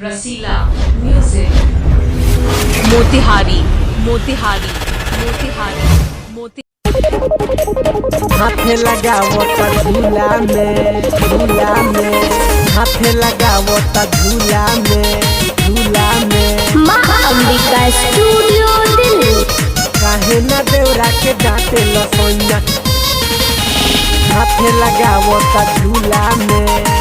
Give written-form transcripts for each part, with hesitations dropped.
रसीला music. Motihari Motihari Motihari मोती हाथे लगावो त झूला में हाथे लगावो त झूला में माँ अंबिका स्टूडियो दिल्ली। काहे ना देवरा के डांटे लसोइया। हाथे लगावो त झूला में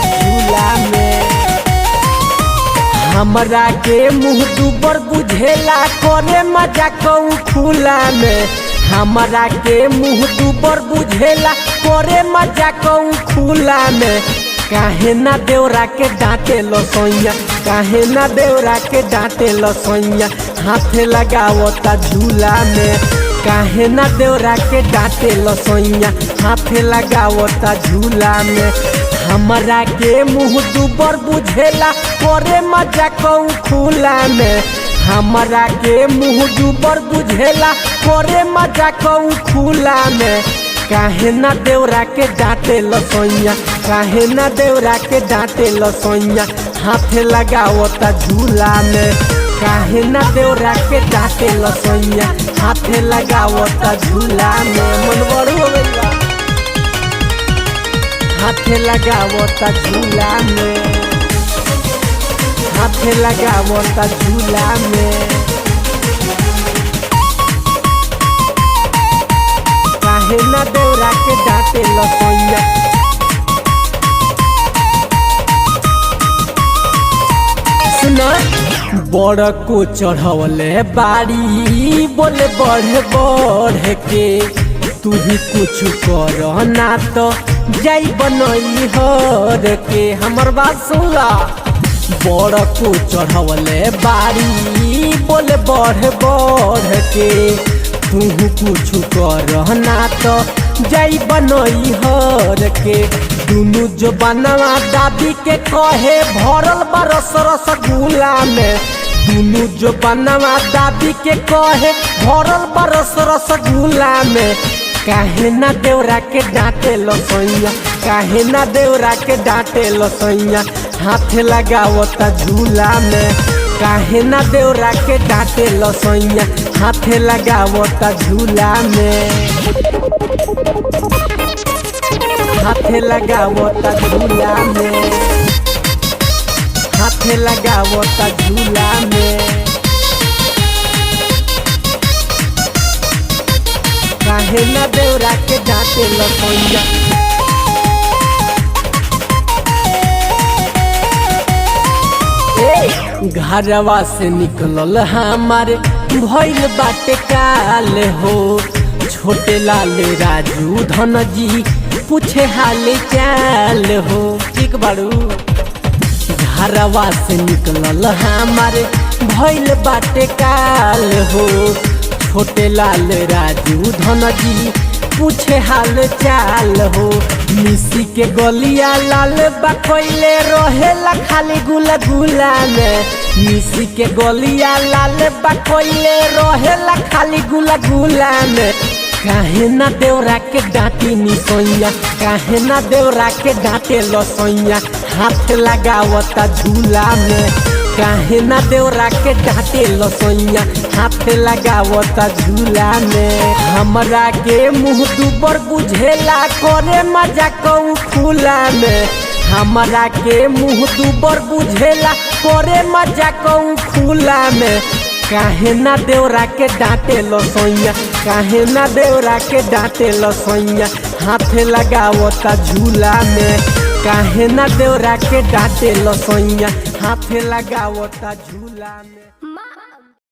हमरा के मुँह दुबर बुझेला करे मजा कहूँ खुला में। हमरा के मुँह दुबर बुझेला करे मजा कहूँ खुला में। काहे ना देवरा के डांटे लसोइया, काहे ना देवरा के डांटे लसोइया। हाथे लगावो त झूला में, काहे ना देवरा के डांटे लसोइया। हाथे लगावो त झूला में। हमरा के मुँह दुबर बुझेला करे मजा कहूँ खुला में। हमरा के मुँह दुबर बुझेला करे मजा कहूँ खुला में। काहे ना देवरा के डांटे लसोइया, काहे ना देवरा के डांटे लसोइया। हाथे लगावो त झूला में, काहे ना देवरा के डांटे लसोइया। हाथे लगावो त झूला में। मन बड़ हो गइल बा। हाथे लगावो त झूला में, हाथे लगावो त झूला में। काहे ना देवरा के डांटे लसोइया। सुना बड़ को चढ़वले बाड़ी बोले बढ़ के। तू ही कुछ कर ना तो जाई बनई हर के। हमर बात सुनला। बड़ को चढ़वले बाड़ी बोले बढ़ के। तू कुछ कर ना तो जाई बनई हर के। दुनु जो बनवा दादी के कहे भरल बरस रसगुल्ला में। दुनु जो बनवा दादी के कहे भरल बरस रसगुल्ला में। काहे ना देवरा के डांटे लसोइया, काहे ना देवरा के डांटे लसोइया। हाथे लगावो त झूला में, काहे ना देवरा के डांटे लसोइया। हाथे लगावो त झूला में, हाथे लगावो त झूला में, हाथे लगावो त झूला में। काहे ना देवरा के डांटे लसोइया। घरवा से निकलल हमारे भइल बाटे काल हो। छोटे लाल राजू धन जी पूछे हाल चाल हो। ठीक बाड़ू। घरवा से निकलल हमारे भइल बाटे काल हो। छोटे लाल राजू धन जी पूछे हाल चाल हो। मिसी के गलिया लाल बकैले रहेला खाली गुलगुला में। मिसी के गलिया लाल बकैले रहेला खाली गुलगुला में। काहे ना देवरा के डांटी निसोइया, काहे ना देवरा के डांटे लसोइया। हाथ लगावो त झूला में, काहे ना देवरा के डांटे लसोइया। हाथ लगावो त झूला में। हमरा के मुँह दुबर बुझेला करे मजा कहूँ खुला में। हमरा के मुँह दुबर बुझेला करे मजा कहूँ खुला में। काहे ना देवरा के डांटे लसोइया, काहे ना देवरा के डांटे लसोइया। हाथे लगावो त झूला में, काहे ना देवरा के डांटे लसोइया। हाथे लगावो त झूला में।